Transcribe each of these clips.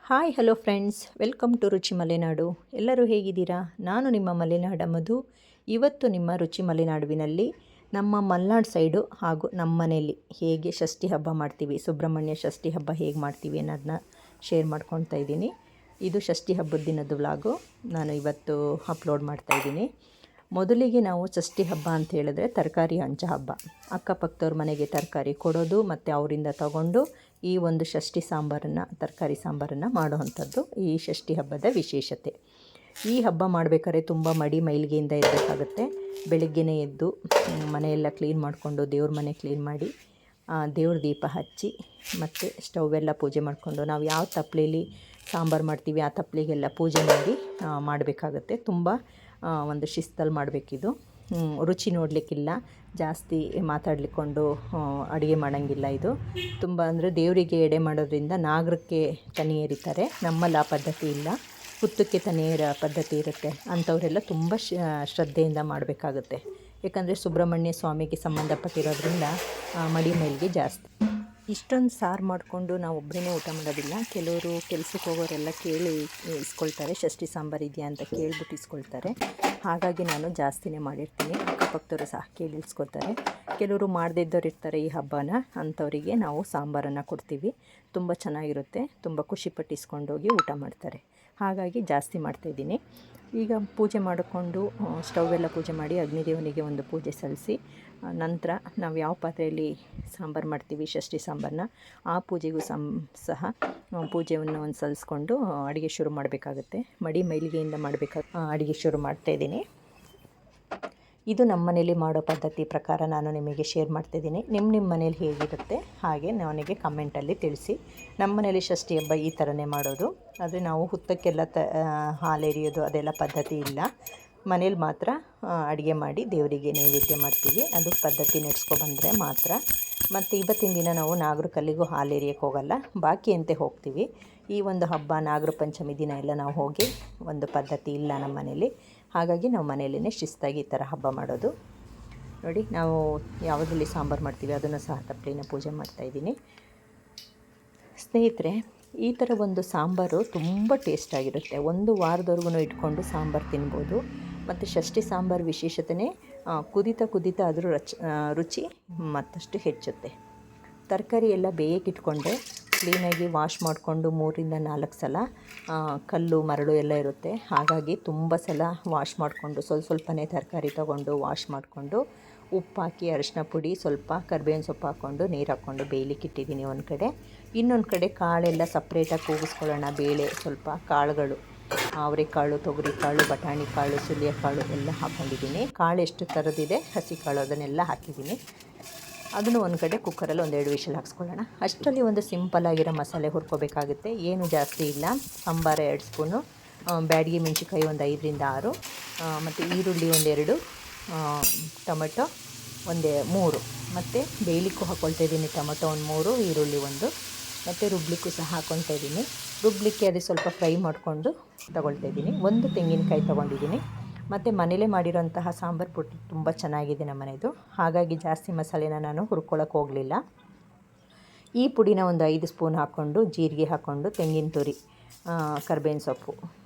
Hi hello friends, welcome to Ruchi Malenadu. ಎಲ್ಲರೂ ಹೇಗಿದ್ದೀರಾ? ನಾನು ನಿಮ್ಮ ಮಲೆನಾಡ ಮಧು. ಇವತ್ತು ನಿಮ್ಮ ರುಚಿ ಮಲೆನಾಡುವಿನಲ್ಲಿ ನಮ್ಮ ಮಲೆನಾಡು ಸೈಡು ಹಾಗೂ ನಮ್ಮ ಮನೆಯಲ್ಲಿ ಹೇಗೆ ಷಷ್ಠಿ ಹಬ್ಬ ಮಾಡ್ತೀವಿ, ಸುಬ್ರಹ್ಮಣ್ಯ ಷಷ್ಠಿ ಹಬ್ಬ ಹೇಗೆ ಮಾಡ್ತೀವಿ ಅನ್ನೋದನ್ನ ಶೇರ್ ಮಾಡ್ಕೊಳ್ತಾ ಇದ್ದೀನಿ. ಇದು ಷಷ್ಠಿ ಹಬ್ಬದ ದಿನದ ವ್ಲಾಗು ನಾನು ಇವತ್ತು ಅಪ್ಲೋಡ್ ಮಾಡ್ತಾಯಿದ್ದೀನಿ. ಮೊದಲಿಗೆ ನಾವು ಷಷ್ಠಿ ಹಬ್ಬ ಅಂತ ಹೇಳಿದ್ರೆ ತರಕಾರಿ ಹಂಚೋ ಹಬ್ಬ. ಅಕ್ಕಪಕ್ಕದವ್ರ ಮನೆಗೆ ತರಕಾರಿ ಕೊಡೋದು ಮತ್ತು ಅವರಿಂದ ತಗೊಂಡು ಈ ಒಂದು ಷಷ್ಠಿ ಸಾಂಬಾರನ್ನು, ತರಕಾರಿ ಸಾಂಬಾರನ್ನು ಮಾಡುವಂಥದ್ದು ಈ ಷಷ್ಠಿ ಹಬ್ಬದ ವಿಶೇಷತೆ. ಈ ಹಬ್ಬ ಮಾಡಬೇಕಾದ್ರೆ ತುಂಬ ಮೈಲಿಗೆಯಿಂದ ಇರಬೇಕಾಗುತ್ತೆ. ಬೆಳಗ್ಗೆನೇ ಎದ್ದು ಮನೆಯೆಲ್ಲ ಕ್ಲೀನ್ ಮಾಡಿಕೊಂಡು, ದೇವ್ರ ಮನೆ ಕ್ಲೀನ್ ಮಾಡಿ, ದೇವ್ರ ದೀಪ ಹಚ್ಚಿ ಮತ್ತು ಸ್ಟವೆಲ್ಲ ಪೂಜೆ ಮಾಡಿಕೊಂಡು, ನಾವು ಯಾವ ತಪ್ಪಲೆಯಲ್ಲಿ ಸಾಂಬಾರು ಮಾಡ್ತೀವಿ ಆ ತಪ್ಪಲಿಗೆಲ್ಲ ಪೂಜೆ ಮಾಡಿ ಮಾಡಬೇಕಾಗತ್ತೆ. ತುಂಬ ಒಂದು ಶಿಸ್ತಲ್ಲಿ ಮಾಡಬೇಕಿದು. ರುಚಿ ನೋಡಲಿಕ್ಕಿಲ್ಲ, ಜಾಸ್ತಿ ಮಾತಾಡ್ಲಿಕ್ಕೊಂಡು ಅಡುಗೆ ಮಾಡೋಂಗಿಲ್ಲ. ಇದು ತುಂಬ ಅಂದರೆ ದೇವರಿಗೆ ಎಡೆ ಮಾಡೋದ್ರಿಂದ ನಾಗರಕ್ಕೆ ತನಿ ಎರಿತಾರೆ. ನಮ್ಮಲ್ಲಿ ಆ ಪದ್ಧತಿ ಇಲ್ಲ, ಹುತ್ತಕ್ಕೆ ತನಿ ಏರೋ ಪದ್ಧತಿ ಇರುತ್ತೆ. ಅಂಥವರೆಲ್ಲ ತುಂಬ ಶ್ರದ್ಧೆಯಿಂದ ಮಾಡಬೇಕಾಗುತ್ತೆ. ಯಾಕಂದರೆ ಸುಬ್ರಹ್ಮಣ್ಯ ಸ್ವಾಮಿಗೆ ಸಂಬಂಧಪಟ್ಟಿರೋದ್ರಿಂದ ಮೈಲಿಗೆ ಜಾಸ್ತಿ. ಇಷ್ಟೊಂದು ಸಾರು ಮಾಡಿಕೊಂಡು ನಾವು ಒಬ್ಬರೇ ಊಟ ಮಾಡೋದಿಲ್ಲ. ಕೆಲವರು ಕೆಲಸಕ್ಕೆ ಹೋಗೋರೆಲ್ಲ ಕೇಳಿ ಇಸ್ಕೊಳ್ತಾರೆ, ಷಷ್ಠಿ ಸಾಂಬಾರು ಇದೆಯಾ ಅಂತ ಕೇಳಿಬಿಟ್ಟು ಇಸ್ಕೊಳ್ತಾರೆ. ಹಾಗಾಗಿ ನಾನು ಜಾಸ್ತಿನೇ ಮಾಡಿರ್ತೀನಿ. ಅಕ್ಕಪಕ್ಕದವರು ಸಹ ಕೇಳಿ ಇಸ್ಕೊಳ್ತಾರೆ. ಕೆಲವರು ಮಾಡದೇ ಇದ್ದವ್ರು ಇರ್ತಾರೆ ಈ ಹಬ್ಬನ, ಅಂಥವರಿಗೆ ನಾವು ಸಾಂಬಾರನ್ನು ಕೊಡ್ತೀವಿ. ತುಂಬ ಚೆನ್ನಾಗಿರುತ್ತೆ, ತುಂಬ ಖುಷಿಪಟ್ಟು ಇಸ್ಕೊಂಡೋಗಿ ಊಟ ಮಾಡ್ತಾರೆ. ಹಾಗಾಗಿ ಜಾಸ್ತಿ ಮಾಡ್ತಾಯಿದ್ದೀನಿ. ಈಗ ಪೂಜೆ ಮಾಡಿಕೊಂಡು ಸ್ಟವೆಲ್ಲ ಪೂಜೆ ಮಾಡಿ ಅಗ್ನಿದೇವನಿಗೆ ಒಂದು ಪೂಜೆ ಸಲ್ಲಿಸಿ, ನಂತರ ನಾವು ಯಾವ ಪಾತ್ರೆಯಲ್ಲಿ ಸಾಂಬಾರು ಮಾಡ್ತೀವಿ ಷಷ್ಠಿ ಸಾಂಬಾರನ್ನ, ಆ ಪೂಜೆಗೂ ಸಹ ಪೂಜೆಯನ್ನು ಒಂದು ಸಲ್ಲಿಸ್ಕೊಂಡು ಅಡುಗೆ ಶುರು ಮಾಡಬೇಕಾಗುತ್ತೆ. ಮೈಲಿಗೆಯಿಂದ ಅಡುಗೆ ಶುರು ಮಾಡ್ತಾಯಿದ್ದೀನಿ. ಇದು ನಮ್ಮ ಮನೇಲಿ ಮಾಡೋ ಪದ್ಧತಿ ಪ್ರಕಾರ ನಾನು ನಿಮಗೆ ಶೇರ್ ಮಾಡ್ತಾಯಿದ್ದೀನಿ. ನಿಮ್ಮ ಮನೇಲಿ ಹೇಗಿರುತ್ತೆ ಹಾಗೆ ನನಗೆ ಕಮೆಂಟಲ್ಲಿ ತಿಳಿಸಿ. ನಮ್ಮ ಮನೇಲಿ ಷಷ್ಠಿ ಹಬ್ಬ ಈ ಥರನೇ ಮಾಡೋದು. ಆದರೆ ನಾವು ಹುತ್ತಕ್ಕೆಲ್ಲ ಹಾಲೆರಿಯೋದು ಅದೆಲ್ಲ ಪದ್ಧತಿ ಇಲ್ಲ. ಮನೇಲಿ ಮಾತ್ರ ಅಡುಗೆ ಮಾಡಿ ದೇವರಿಗೆ ನೈವೇದ್ಯ ಮಾಡ್ತೀವಿ. ಅದು ಪದ್ಧತಿ ನಡೆಸ್ಕೊಬಂದರೆ ಮಾತ್ರ. ಮತ್ತು ಇವತ್ತಿನ ದಿನ ನಾವು ನಾಗರ ಕಲ್ಲಿಗೂ ಹಾಲು ಎರಿಯೋಕ್ಕೆ ಹೋಗಲ್ಲ, ಬಾಕಿಯಂತೆ ಹೋಗ್ತೀವಿ. ಈ ಒಂದು ಹಬ್ಬ ನಾಗರ ಪಂಚಮಿ ದಿನ ಎಲ್ಲ ನಾವು ಹೋಗಿ ಒಂದು ಪದ್ಧತಿ ಇಲ್ಲ ನಮ್ಮ ಮನೇಲಿ. ಹಾಗಾಗಿ ನಾವು ಮನೆಯಲ್ಲೇ ಶಿಸ್ತಾಗಿ ಈ ಥರ ಹಬ್ಬ ಮಾಡೋದು. ನೋಡಿ, ನಾವು ಯಾವುದರಲ್ಲಿ ಸಾಂಬಾರು ಮಾಡ್ತೀವಿ ಅದನ್ನು ಸಹ ತಪ್ಪಲಿನ ಪೂಜೆ ಮಾಡ್ತಾಯಿದ್ದೀನಿ. ಸ್ನೇಹಿತರೆ, ಈ ಥರ ಒಂದು ಸಾಂಬಾರು ತುಂಬ ಟೇಸ್ಟಾಗಿರುತ್ತೆ. ಒಂದು ವಾರದವರೆಗೂ ಇಟ್ಕೊಂಡು ಸಾಂಬಾರು ತಿನ್ಬೋದು. ಮತ್ತು ಷಷ್ಠಿ ಸಾಂಬಾರು ವಿಶೇಷತೆ ಕುದೀತಾ ಅದರ ರುಚಿ ಮತ್ತಷ್ಟು ಹೆಚ್ಚುತ್ತೆ. ತರಕಾರಿ ಎಲ್ಲ ಬೇಯಕ್ಕಿಟ್ಕೊಂಡೆ ಕ್ಲೀನಾಗಿ ವಾಶ್ ಮಾಡಿಕೊಂಡು 3-4 ಸಲ, ಕಲ್ಲು ಮರಳು ಎಲ್ಲ ಇರುತ್ತೆ. ಹಾಗಾಗಿ ತುಂಬ ಸಲ ವಾಶ್ ಮಾಡಿಕೊಂಡು ಸ್ವಲ್ಪನೇ ತರಕಾರಿ ತೊಗೊಂಡು ವಾಶ್ ಮಾಡಿಕೊಂಡು ಉಪ್ಪು ಹಾಕಿ, ಅರಿಶಿನ ಪುಡಿ, ಸ್ವಲ್ಪ ಕರಿಬೇವಿನ ಸೊಪ್ಪು ಹಾಕ್ಕೊಂಡು ನೀರು ಹಾಕ್ಕೊಂಡು ಬೇಯಲಿಕ್ಕೆ ಇಟ್ಟಿದ್ದೀನಿ ಒಂದು ಕಡೆ. ಇನ್ನೊಂದು ಕಡೆ ಕಾಳೆಲ್ಲ ಸಪ್ರೇಟಾಗಿ ಕೂಗಿಸ್ಕೊಳ್ಳೋಣ. ಬೇಳೆ, ಸ್ವಲ್ಪ ಕಾಳುಗಳು, ಅವರೆಕಾಳು, ತೊಗರಿಕಾಳು, ಬಟಾಣಿ ಕಾಳು, ಸುಲಿಯಕಾಳು ಎಲ್ಲ ಹಾಕ್ಕೊಂಡಿದ್ದೀನಿ. ಕಾಳು ಎಷ್ಟು ಥರದಿದೆ ಹಸಿ ಕಾಳು ಅದನ್ನೆಲ್ಲ ಹಾಕಿದ್ದೀನಿ. ಅದನ್ನು ಒಂದು ಕಡೆ ಕುಕ್ಕರಲ್ಲಿ 1-2 ವಿಷಲ್ ಹಾಕ್ಸ್ಕೊಳ್ಳೋಣ. ಅಷ್ಟರಲ್ಲಿ ಒಂದು ಸಿಂಪಲ್ಲಾಗಿರೋ ಮಸಾಲೆ ಹುರ್ಕೋಬೇಕಾಗುತ್ತೆ. ಏನು ಜಾಸ್ತಿ ಇಲ್ಲ. ಸಾಂಬಾರು 2 ಸ್ಪೂನು, ಬ್ಯಾಡಗಿ ಮೆಣಸಿನ್ಕಾಯಿ ಒಂದು 5-6, ಮತ್ತು ಈರುಳ್ಳಿ 1-2, ಟೊಮೆಟೊ 3, ಮತ್ತು ಬೇಯಲಿಕ್ಕೂ ಹಾಕ್ಕೊಳ್ತಾ ಇದ್ದೀನಿ. ಟೊಮೆಟೊ 3, ಈರುಳ್ಳಿ 1, ಮತ್ತು ರುಬ್ಲಿಕ್ಕೂ ಸಹ ಹಾಕ್ಕೊಳ್ತಾ ಇದ್ದೀನಿ. ರುಬ್ಲಿಕ್ಕೆ ಅದು ಸ್ವಲ್ಪ ಫ್ರೈ ಮಾಡಿಕೊಂಡು ತೊಗೊಳ್ತಾ ಇದ್ದೀನಿ. 1 ತೆಂಗಿನಕಾಯಿ ತೊಗೊಂಡಿದ್ದೀನಿ. ಮತ್ತು ಮನೇಲೇ ಮಾಡಿರೋಂತಹ ಸಾಂಬಾರು ಪುಡಿ ತುಂಬ ಚೆನ್ನಾಗಿದೆ ನಮ್ಮ ಮನೆಯದು. ಹಾಗಾಗಿ ಜಾಸ್ತಿ ಮಸಾಲೆನ ನಾನು ಹುರ್ಕೊಳ್ಳೋಕೆ ಹೋಗಲಿಲ್ಲ. ಈ ಪುಡಿನ ಒಂದು 5 ಸ್ಪೂನ್ ಹಾಕ್ಕೊಂಡು, ಜೀರಿಗೆ ಹಾಕ್ಕೊಂಡು, ತೆಂಗಿನ ತುರಿ, ಕರಿಬೇವಿನ ಸೊಪ್ಪು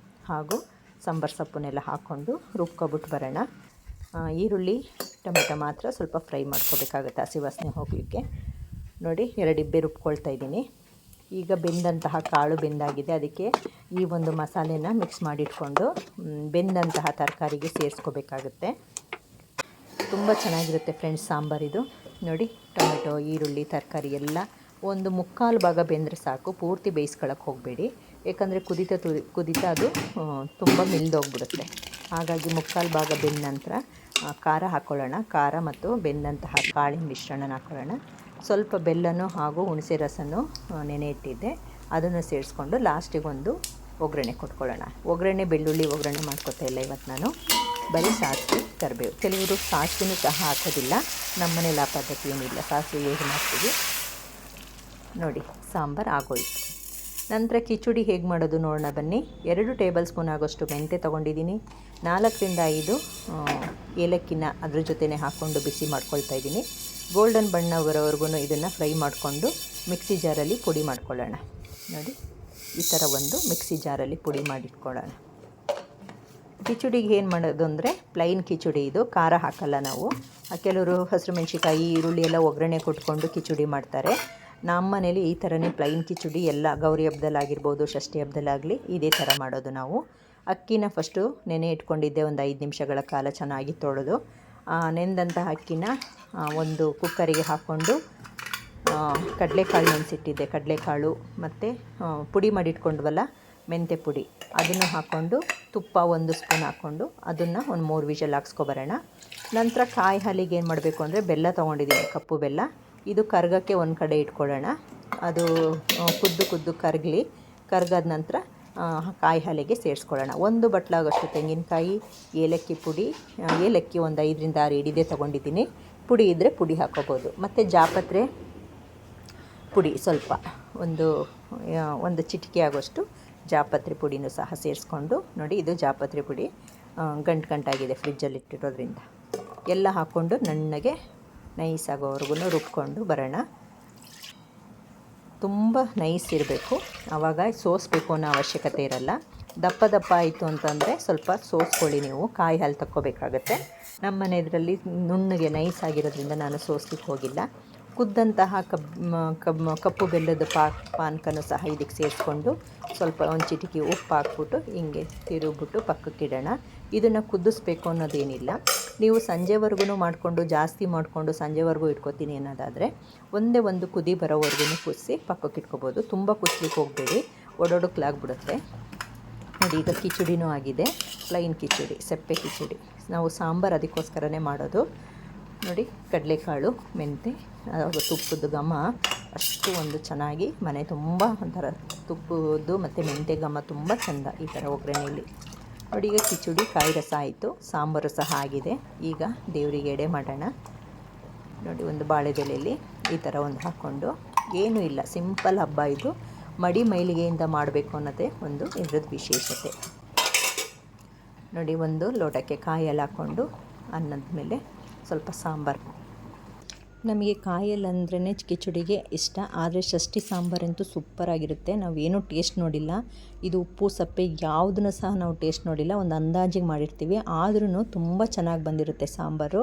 ಹಾಗೂ ಸಾಂಬಾರು ಸೊಪ್ಪನ್ನೆಲ್ಲ ಹಾಕ್ಕೊಂಡು ರುಬ್ಕೊಬಿಟ್ಟು ಬರೋಣ. ಈರುಳ್ಳಿ ಟೊಮೆಟೊ ಮಾತ್ರ ಸ್ವಲ್ಪ ಫ್ರೈ ಮಾಡ್ಕೋಬೇಕಾಗುತ್ತೆ, ಹಸಿ ವಾಸನೆ ಹೋಗಲಿಕ್ಕೆ. ನೋಡಿ, 2 ಇಬ್ಬೆ ರುಬ್ಕೊಳ್ತಾ ಇದ್ದೀನಿ. ಈಗ ಬೆಂದಂತಹ ಕಾಳು ಬೆಂದಾಗಿದೆ. ಅದಕ್ಕೆ ಈ ಒಂದು ಮಸಾಲೆನ ಮಿಕ್ಸ್ ಮಾಡಿಟ್ಕೊಂಡು ಬೆಂದಂತಹ ತರಕಾರಿಗೆ ಸೇರಿಸ್ಕೋಬೇಕಾಗುತ್ತೆ. ತುಂಬ ಚೆನ್ನಾಗಿರುತ್ತೆ ಫ್ರೆಂಡ್ಸ್ ಸಾಂಬಾರಿದು. ನೋಡಿ, ಟೊಮೆಟೊ, ಈರುಳ್ಳಿ, ತರಕಾರಿ ಎಲ್ಲ ಒಂದು 3/4 ಭಾಗ ಬೆಂದರೆ ಸಾಕು. ಪೂರ್ತಿ ಬೇಯಿಸ್ಕೊಳ್ಳೋಕೆ ಹೋಗಬೇಡಿ, ಯಾಕಂದರೆ ಕುದೀತಾ ಅದು ತುಂಬ ಮಿಲ್ದೋಗ್ಬಿಡುತ್ತೆ. ಹಾಗಾಗಿ 3/4 ಭಾಗ ಬೆಂದ ನಂತರ ಖಾರ ಹಾಕ್ಕೊಳ್ಳೋಣ. ಖಾರ ಮತ್ತು ಬೆಂದಂತಹ ಕಾಳಿನ ಮಿಶ್ರಣನ ಹಾಕ್ಕೊಳ್ಳೋಣ. ಸ್ವಲ್ಪ ಬೆಲ್ಲನೂ ಹಾಗೂ ಹುಣಸೆ ರಸನೂ ನೆನೆ ಇಟ್ಟಿದ್ದೆ, ಅದನ್ನು ಸೇರಿಸ್ಕೊಂಡು ಲಾಸ್ಟಿಗೆ ಒಂದು ಒಗ್ಗರಣೆ ಕೊಟ್ಕೊಳ್ಳೋಣ. ಒಗ್ಗರಣೆ ಬೆಳ್ಳುಳ್ಳಿ ಒಗ್ಗರಣೆ ಮಾಡ್ಕೊತಾ ಇಲ್ಲ ಇವತ್ತು ನಾನು, ಬರೀ ಸಾಸಿವೆ, ಕರಿಬೇವು. ಕೆಲವರು ಸಾಸಿವೆನೂ ಸಹ ಹಾಕೋದಿಲ್ಲ. ನಮ್ಮ ಮನೇಲಿ ಆ ಪದ್ಧತಿ ಏನಿಲ್ಲ, ಸಾಸಿವೆ ಯೂಸ್ ಮಾಡ್ತೀವಿ. ನೋಡಿ, ಸಾಂಬಾರು ಆಗೋಯ್ತು. ನಂತರ ಕಿಚಡಿ ಹೇಗೆ ಮಾಡೋದು ನೋಡೋಣ ಬನ್ನಿ. 2 ಟೇಬಲ್ ಸ್ಪೂನ್ ಆಗೋಷ್ಟು ಮೆಂತೆ ತೊಗೊಂಡಿದ್ದೀನಿ. 4-5 ಏಲಕ್ಕಿನ ಅದ್ರ ಜೊತೆನೇ ಹಾಕ್ಕೊಂಡು ಬಿಸಿ ಮಾಡ್ಕೊಳ್ತಾ ಇದ್ದೀನಿ. ಗೋಲ್ಡನ್ ಬಣ್ಣ ಬರೋವರೆಗೂ ಇದನ್ನು ಫ್ರೈ ಮಾಡಿಕೊಂಡು ಮಿಕ್ಸಿ ಜಾರಲ್ಲಿ ಪುಡಿ ಮಾಡ್ಕೊಳ್ಳೋಣ. ನೋಡಿ, ಈ ಥರ ಒಂದು ಮಿಕ್ಸಿ ಜಾರಲ್ಲಿ ಪುಡಿ ಮಾಡಿಟ್ಕೊಳ್ಳೋಣ. ಕಿಚಡಿಗೆ ಏನು ಮಾಡೋದು ಅಂದರೆ ಪ್ಲೈನ್ ಕಿಚಡಿ, ಇದು ಖಾರ ಹಾಕಲ್ಲ ನಾವು. ಕೆಲವರು ಹಸಿರು ಮೆಣಸಿಕಾಯಿ ಈರುಳ್ಳಿ ಎಲ್ಲ ಒಗ್ಗರಣೆ ಕೊಟ್ಕೊಂಡು ಕಿಚಡಿ ಮಾಡ್ತಾರೆ. ನಮ್ಮ ಮನೇಲಿ ಈ ಥರನೇ ಪ್ಲೈನ್ ಕಿಚಡಿ ಎಲ್ಲ ಗೌರಿ ಹಬ್ಬದಲ್ಲಾಗಿರ್ಬೋದು, ಷಷ್ಠಿ ಹಬ್ಬದಲ್ಲಾಗಲಿ ಇದೇ ಥರ ಮಾಡೋದು ನಾವು. ಅಕ್ಕಿನ ಫಸ್ಟು ನೆನೆ ಇಟ್ಕೊಂಡಿದ್ದೆ, ಒಂದು 5 ನಿಮಿಷಗಳ ಕಾಲ ಚೆನ್ನಾಗಿ ತೊಳೆದು. ನೆನೆದಂಥ ಅಕ್ಕಿನ ಒಂದು ಕುಕ್ಕರಿಗೆ ಹಾಕ್ಕೊಂಡು ಕಡಲೆಕಾಳು ನೆನೆಸಿಟ್ಟಿದ್ದೆ, ಕಡಲೆಕಾಳು ಮತ್ತು ಪುಡಿ ಮಾಡಿಟ್ಕೊಂಡ್ವಲ್ಲ ಮೆಂತ್ಯ ಪುಡಿ, ಅದನ್ನು ಹಾಕ್ಕೊಂಡು ತುಪ್ಪ 1 ಸ್ಪೂನ್ ಹಾಕ್ಕೊಂಡು ಅದನ್ನು ಒಂದು 3 ವಿಷಲ್ ಹಾಕ್ಸ್ಕೊಬರೋಣ. ನಂತರ ಕಾಯಿ ಹಾಲಿಗೆ ಏನು ಮಾಡಬೇಕು ಅಂದರೆ ಬೆಲ್ಲ ತೊಗೊಂಡಿದ್ದೀನಿ, ಕಪ್ಪು ಬೆಲ್ಲ. ಇದು ಕರ್ಗಕ್ಕೆ ಒಂದು ಕಡೆ ಇಟ್ಕೊಳ್ಳೋಣ. ಅದು ಕುದ್ದು ಕರ್ಗಾದ ನಂತರ ಕಾಯಿ ಹಾಲಿಗೆ ಸೇರಿಸ್ಕೊಳ್ಳೋಣ. 1 ಬಟ್ಲಾಗಷ್ಟು ತೆಂಗಿನಕಾಯಿ, ಏಲಕ್ಕಿ ಪುಡಿ, ಏಲಕ್ಕಿ ಒಂದು 5ರಿಂದ 6 ಹಿಡಿದೇ ತೊಗೊಂಡಿದ್ದೀನಿ. ಪುಡಿ ಇದ್ದರೆ ಪುಡಿ ಹಾಕ್ಕೋಬೋದು. ಮತ್ತು ಜಾಪತ್ರೆ ಪುಡಿ ಸ್ವಲ್ಪ ಒಂದು ಚಿಟಿಕೆ ಆಗೋಷ್ಟು ಜಾಪತ್ರೆ ಪುಡಿನೂ ಸಹ ಸೇರಿಸ್ಕೊಂಡು, ನೋಡಿ ಇದು ಜಾಪತ್ರೆ ಪುಡಿ ಗಂಟಾಗಿದೆ ಫ್ರಿಜ್ಜಲ್ಲಿ ಇಟ್ಟಿರೋದ್ರಿಂದ. ಎಲ್ಲ ಹಾಕ್ಕೊಂಡು ನುಣ್ಣಗೆ ನೈಸ್ ಆಗೋವರೆಗೂ ರುಬ್ಕೊಂಡು ಬರೋಣ. ತುಂಬ ನೈಸ್ ಇರಬೇಕು, ಆವಾಗ ಸೋಸಬೇಕು ಅನ್ನೋ ಅವಶ್ಯಕತೆ ಇರಲ್ಲ. ದಪ್ಪ ಆಯಿತು ಅಂತಂದರೆ ಸ್ವಲ್ಪ ಸೋಸ್ಕೊಳ್ಳಿ ನೀವು, ಕಾಯಿ ಹಾಲು ತಕ್ಕೋಬೇಕಾಗತ್ತೆ. ನಮ್ಮ ಮನೆಯದರಲ್ಲಿ ನುಣ್ಣಗೆ ನೈಸ್ ಆಗಿರೋದ್ರಿಂದ ನಾನು ಸೋಸ್ಲಿಕ್ಕೆ ಹೋಗಿಲ್ಲ. ಕುದ್ದಂತಹ ಕಪ್ಪು ಬೆಲ್ಲದ ಪಾನಕನೂ ಸಹ ಇದಕ್ಕೆ ಸೇರಿಸ್ಕೊಂಡು ಸ್ವಲ್ಪ ಒಂದು ಚಿಟಿಕೆ ಉಪ್ಪು ಹಾಕ್ಬಿಟ್ಟು ಹಿಂಗೆ ತಿರುಗಿಬಿಟ್ಟು ಪಕ್ಕಕ್ಕಿಡೋಣ. ಇದನ್ನು ಕುದಿಸ್ಬೇಕು ಅನ್ನೋದೇನಿಲ್ಲ. ನೀವು ಸಂಜೆವರೆಗೂ ಮಾಡಿಕೊಂಡು ಜಾಸ್ತಿ ಮಾಡಿಕೊಂಡು ಸಂಜೆವರೆಗೂ ಇಟ್ಕೊತೀನಿ ಅನ್ನೋದಾದರೆ ಒಂದೇ ಒಂದು ಕುದಿ ಬರೋವರೆಗೂ ಕುದಿಸಿ ಪಕ್ಕಕ್ಕೆ ಇಟ್ಕೊಬೋದು. ತುಂಬ ಕುದಿಸ್ಲಿಕ್ಕೆ ಹೋಗಬೇಡಿ, ಒಡೊಡಕ್ಲಾಗ್ಬಿಡುತ್ತೆ. ನೋಡಿ ಈಗ ಕಿಚಡಿನೂ ಆಗಿದೆ, ಪ್ಲೈನ್ ಕಿಚಡಿ, ಸೆಪ್ಪೆ ಕಿಚಡಿ. ನಾವು ಸಾಂಬಾರು ಅದಕ್ಕೋಸ್ಕರನೇ ಮಾಡೋದು. ನೋಡಿ ಕಡಲೆಕಾಳು, ಮೆಂತೆ, ತುಪ್ಪದ ಘಮ ಅಷ್ಟು ಒಂದು ಚೆನ್ನಾಗಿ ಮನೆ ತುಂಬ ಒಂಥರ ತುಪ್ಪದ್ದು ಮತ್ತು ಮೆಂತೆ ಘಮ ತುಂಬ ಚೆಂದ ಈ ಥರ ಒಗ್ಗರಣೆಯಲ್ಲಿ. ನೋಡಿ ಈಗ ಕಿಚಡಿ ಕಾಯಿ ರಸ ಆಯಿತು, ಸಾಂಬಾರು ಸಹ ಆಗಿದೆ. ಈಗ ದೇವರಿಗೆ ಎಡೆ ಮಾಡೋಣ. ನೋಡಿ ಒಂದು ಬಾಳೆದೆಲೆಯಲ್ಲಿ ಈ ಥರ ಒಂದು ಹಾಕ್ಕೊಂಡು, ಏನೂ ಇಲ್ಲ, ಸಿಂಪಲ್ ಹಬ್ಬ ಇದು. ಮಡಿ ಮೈಲಿಗೆಯಿಂದ ಮಾಡಬೇಕು ಅನ್ನೋದೇ ಒಂದು ಇದ್ರದ್ದು ವಿಶೇಷತೆ. ನೋಡಿ ಒಂದು ಲೋಟಕ್ಕೆ ಕಾಯಲ್ಲಿ ಹಾಕ್ಕೊಂಡು ಅನ್ನದ ಮೇಲೆ ಸ್ವಲ್ಪ ಸಾಂಬಾರು. ನಮಗೆ ಕಾಯಲ್ಲಿ ಅಂದ್ರೇ ಕಿಚಡಿಗೆ ಇಷ್ಟ, ಆದರೆ ಷಷ್ಠಿ ಸಾಂಬಾರಂತೂ ಸೂಪರಾಗಿರುತ್ತೆ. ನಾವೇನೂ ಟೇಸ್ಟ್ ನೋಡಿಲ್ಲ, ಇದು ಉಪ್ಪು ಸಪ್ಪೆ ಯಾವುದನ್ನು ಸಹ ನಾವು ಟೇಸ್ಟ್ ನೋಡಿಲ್ಲ, ಒಂದು ಅಂದಾಜಿಗೆ ಮಾಡಿರ್ತೀವಿ. ಆದ್ರೂ ತುಂಬ ಚೆನ್ನಾಗಿ ಬಂದಿರುತ್ತೆ ಸಾಂಬಾರು.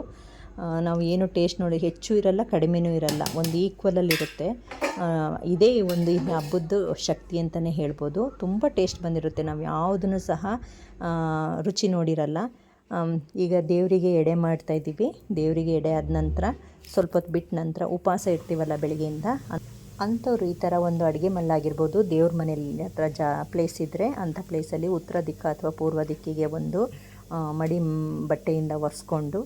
ನಾವು ಏನು ಟೇಸ್ಟ್ ನೋಡಿ, ಹೆಚ್ಚು ಇರಲ್ಲ ಕಡಿಮೆನೂ ಇರಲ್ಲ, ಒಂದು ಈಕ್ವಲಲ್ಲಿರುತ್ತೆ. ಇದೇ ಒಂದು ಹಬ್ಬದ್ದು ಶಕ್ತಿ ಅಂತಲೇ ಹೇಳ್ಬೋದು. ತುಂಬ ಟೇಸ್ಟ್ ಬಂದಿರುತ್ತೆ, ನಾವು ಯಾವುದನ್ನು ಸಹ ರುಚಿ ನೋಡಿರಲ್ಲ. ಈಗ ದೇವರಿಗೆ ಎಡೆ ಮಾಡ್ತಾಯಿದ್ದೀವಿ. ದೇವರಿಗೆ ಎಡೆ ಆದ ನಂತರ ಸ್ವಲ್ಪ ಹೊತ್ತು ಬಿಟ್ಟ ನಂತರ ಉಪವಾಸ ಇರ್ತೀವಲ್ಲ ಬೆಳಗ್ಗೆಯಿಂದ, ಅಂಥವ್ರು ಈ ಥರ ಒಂದು ಅಡುಗೆ ಮಲ್ಲಾಗಿರ್ಬೋದು, ದೇವ್ರ ಮನೆಯಲ್ಲಿ ಹತ್ರ ಪ್ಲೇಸ್ ಇದ್ದರೆ ಅಂಥ ಪ್ಲೇಸಲ್ಲಿ ಉತ್ತರ ದಿಕ್ಕು ಅಥವಾ ಪೂರ್ವ ದಿಕ್ಕಿಗೆ ಒಂದು ಮಡಿ ಬಟ್ಟೆಯಿಂದ ಒರೆಸ್ಕೊಂಡು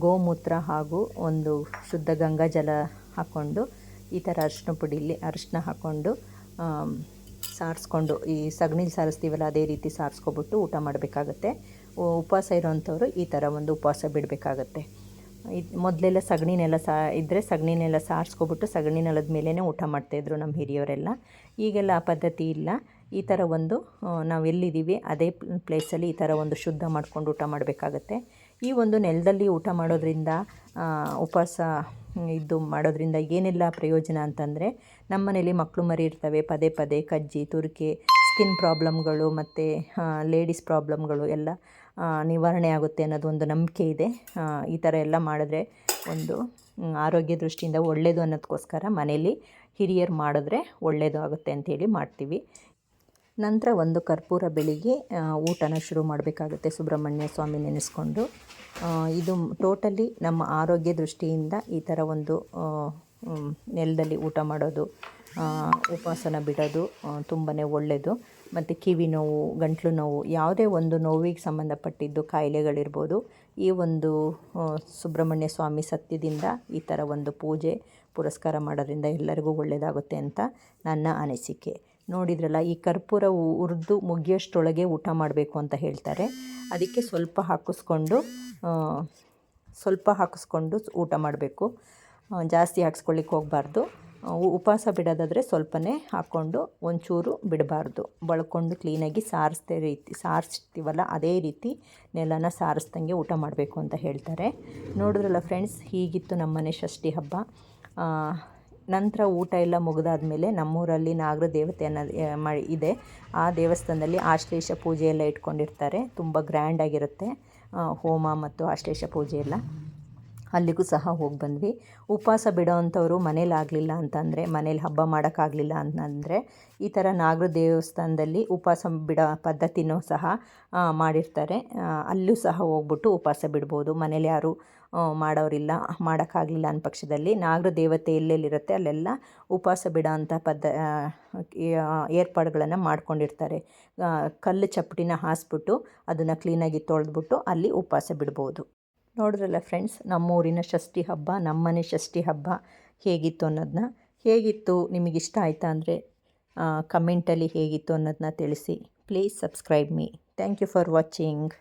ಗೋಮೂತ್ರ ಹಾಗೂ ಒಂದು ಶುದ್ಧ ಗಂಗಾ ಜಲ ಹಾಕ್ಕೊಂಡು ಈ ಥರ ಅರಿಶಿನ ಹಾಕ್ಕೊಂಡು ಸಾರಿಸ್ಕೊಂಡು, ಈ ಸಗಣಿಲಿ ಸಾರಿಸ್ತೀವಲ್ಲ ಅದೇ ರೀತಿ ಸಾರಿಸ್ಕೊಬಿಟ್ಟು ಊಟ ಮಾಡಬೇಕಾಗತ್ತೆ. ಉಪವಾಸ ಇರೋವಂಥವ್ರು ಈ ಥರ ಒಂದು ಉಪವಾಸ ಬಿಡಬೇಕಾಗತ್ತೆ. ಮೊದಲೆಲ್ಲ ಸಗಣಿನೆಲ್ಲ ಇದ್ದರೆ ಸಗಣಿನೆಲ್ಲ ಸಾರಿಸ್ಕೊಬಿಟ್ಟು ಸಗಣಿ ನೆಲದ ಮೇಲೇ ಊಟ ಮಾಡ್ತಾಯಿದ್ರು ನಮ್ಮ ಹಿರಿಯವರೆಲ್ಲ. ಈಗೆಲ್ಲ ಆ ಪದ್ಧತಿ ಇಲ್ಲ. ಈ ಥರ ಒಂದು ನಾವು ಎಲ್ಲಿದ್ದೀವಿ ಅದೇ ಪ್ಲೇಸಲ್ಲಿ ಈ ಥರ ಒಂದು ಶುದ್ಧ ಮಾಡ್ಕೊಂಡು ಊಟ ಮಾಡಬೇಕಾಗತ್ತೆ. ಈ ಒಂದು ನೆಲದಲ್ಲಿ ಊಟ ಮಾಡೋದ್ರಿಂದ, ಉಪವಾಸ ಇದು ಮಾಡೋದ್ರಿಂದ ಏನೆಲ್ಲ ಪ್ರಯೋಜನ ಅಂತಂದರೆ, ನಮ್ಮ ಮನೇಲಿ ಮಕ್ಕಳು ಮರಿ ಇರ್ತವೆ, ಪದೇ ಕಜ್ಜಿ, ತುರಿಕೆ, ಸ್ಕಿನ್ ಪ್ರಾಬ್ಲಮ್ಗಳು ಮತ್ತು ಲೇಡೀಸ್ ಪ್ರಾಬ್ಲಮ್ಗಳು ಎಲ್ಲ ನಿವಾರಣೆ ಆಗುತ್ತೆ ಅನ್ನೋದು ಒಂದು ನಂಬಿಕೆ ಇದೆ. ಈ ಥರ ಎಲ್ಲ ಮಾಡಿದ್ರೆ ಒಂದು ಆರೋಗ್ಯ ದೃಷ್ಟಿಯಿಂದ ಒಳ್ಳೆಯದು ಅನ್ನೋದಕ್ಕೋಸ್ಕರ ಮನೇಲಿ ಹಿರಿಯರು ಮಾಡಿದ್ರೆ ಒಳ್ಳೆಯದು ಆಗುತ್ತೆ ಅಂಥೇಳಿ ಮಾಡ್ತೀವಿ. ನಂತರ ಒಂದು ಕರ್ಪೂರ ಬೆಳಿಗ್ಗೆ ಊಟನ ಶುರು ಮಾಡಬೇಕಾಗುತ್ತೆ, ಸುಬ್ರಹ್ಮಣ್ಯ ಸ್ವಾಮಿ ನೆನೆಸ್ಕೊಂಡು. ಇದು ಟೋಟಲಿ ನಮ್ಮ ಆರೋಗ್ಯ ದೃಷ್ಟಿಯಿಂದ ಈ ಥರ ಒಂದು ನೆಲದಲ್ಲಿ ಊಟ ಮಾಡೋದು, ಉಪವಾಸನ ಬಿಡೋದು ತುಂಬಾ ಒಳ್ಳೆಯದು. ಮತ್ತು ಕಿವಿ ನೋವು, ಗಂಟಲು ನೋವು, ಯಾವುದೇ ಒಂದು ನೋವಿಗೆ ಸಂಬಂಧಪಟ್ಟಿದ್ದು ಕಾಯಿಲೆಗಳಿರ್ಬೋದು, ಈ ಒಂದು ಸುಬ್ರಹ್ಮಣ್ಯ ಸ್ವಾಮಿ ಸತ್ಯದಿಂದ ಈ ಥರ ಒಂದು ಪೂಜೆ ಪುರಸ್ಕಾರ ಮಾಡೋದ್ರಿಂದ ಎಲ್ಲರಿಗೂ ಒಳ್ಳೆಯದಾಗುತ್ತೆ ಅಂತ ನನ್ನ ಅನಿಸಿಕೆ. ನೋಡಿದ್ರಲ್ಲ, ಈ ಕರ್ಪೂರ ಹುರಿದು ಮುಗಿಯೋಷ್ಟರೊಳಗೆ ಊಟ ಮಾಡಬೇಕು ಅಂತ ಹೇಳ್ತಾರೆ. ಅದಕ್ಕೆ ಸ್ವಲ್ಪ ಹಾಕಿಸ್ಕೊಂಡು ಊಟ ಮಾಡಬೇಕು, ಜಾಸ್ತಿ ಹಾಕ್ಸ್ಕೊಳ್ಳಿಕ್ಕೆ ಹೋಗಬಾರ್ದು. ಉಪವಾಸ ಬಿಡೋದಾದರೆ ಸ್ವಲ್ಪನೇ ಹಾಕ್ಕೊಂಡು ಒಂಚೂರು ಬಿಡಬಾರ್ದು. ಬಳ್ಕೊಂಡು ಕ್ಲೀನಾಗಿ ಸಾರಿಸ್ತೀವಲ್ಲ ಅದೇ ರೀತಿ ನೆಲನ ಸಾರಿಸ್ದಂಗೆ ಊಟ ಮಾಡಬೇಕು ಅಂತ ಹೇಳ್ತಾರೆ. ನೋಡಿದ್ರಲ್ಲ ಫ್ರೆಂಡ್ಸ್, ಹೀಗಿತ್ತು ನಮ್ಮನೆ ಷಷ್ಠಿ ಹಬ್ಬ. ನಂತರ ಊಟ ಎಲ್ಲ ಮುಗಿದಾದ್ಮೇಲೆ ನಮ್ಮೂರಲ್ಲಿ ನಾಗರ ದೇವತೆ ಅನ್ನೋದು ಇದೆ. ಆ ದೇವಸ್ಥಾನದಲ್ಲಿ ಆಶ್ಲೇಷ ಪೂಜೆ ಎಲ್ಲ ಇಟ್ಕೊಂಡಿರ್ತಾರೆ. ತುಂಬ ಗ್ರ್ಯಾಂಡಾಗಿರುತ್ತೆ ಹೋಮ ಮತ್ತು ಆಶ್ಲೇಷ ಪೂಜೆ ಎಲ್ಲ. ಅಲ್ಲಿಗೂ ಸಹ ಹೋಗಿ ಬಂದ್ವಿ. ಉಪವಾಸ ಬಿಡೋವಂಥವ್ರು ಮನೇಲಿ ಆಗಲಿಲ್ಲ ಅಂತಂದರೆ, ಮನೇಲಿ ಹಬ್ಬ ಮಾಡೋಕ್ಕಾಗಲಿಲ್ಲ ಅಂತಂದರೆ ಈ ಥರ ನಾಗರ ದೇವಸ್ಥಾನದಲ್ಲಿ ಉಪವಾಸ ಬಿಡೋ ಪದ್ಧತಿನೂ ಸಹ ಮಾಡಿರ್ತಾರೆ. ಅಲ್ಲೂ ಸಹ ಹೋಗ್ಬಿಟ್ಟು ಉಪವಾಸ ಬಿಡ್ಬೋದು. ಮನೇಲಿ ಯಾರು ಮಾಡೋರಿಲ್ಲ, ಮಾಡೋಕ್ಕಾಗಲಿಲ್ಲ ಅನ್ನೋ ಪಕ್ಷದಲ್ಲಿ ನಾಗರ ದೇವತೆ ಎಲ್ಲೆಲ್ಲಿರುತ್ತೆ ಅಲ್ಲೆಲ್ಲ ಉಪವಾಸ ಬಿಡೋ ಅಂಥ ಏರ್ಪಾಡುಗಳನ್ನು ಮಾಡ್ಕೊಂಡಿರ್ತಾರೆ. ಕಲ್ಲು ಚಪ್ಪಡಿನ ಹಾಸ್ಬಿಟ್ಟು ಅದನ್ನು ಕ್ಲೀನಾಗಿ ತೊಳೆದ್ಬಿಟ್ಟು ಅಲ್ಲಿ ಉಪವಾಸ ಬಿಡ್ಬೋದು. ನೋಡಿದ್ರಲ್ಲ ಫ್ರೆಂಡ್ಸ್, ನಮ್ಮೂರಿನ ಷಷ್ಠಿ ಹಬ್ಬ, ನಮ್ಮನೆ ಷಷ್ಠಿ ಹಬ್ಬ ಹೇಗಿತ್ತು ಅನ್ನೋದನ್ನ. ಹೇಗಿತ್ತು, ನಿಮಗಿಷ್ಟ ಆಯಿತಾ ಅಂದರೆ ಕಮೆಂಟಲ್ಲಿ ಹೇಗಿತ್ತು ಅನ್ನೋದನ್ನ ತಿಳಿಸಿ. Please subscribe me. Thank you for watching.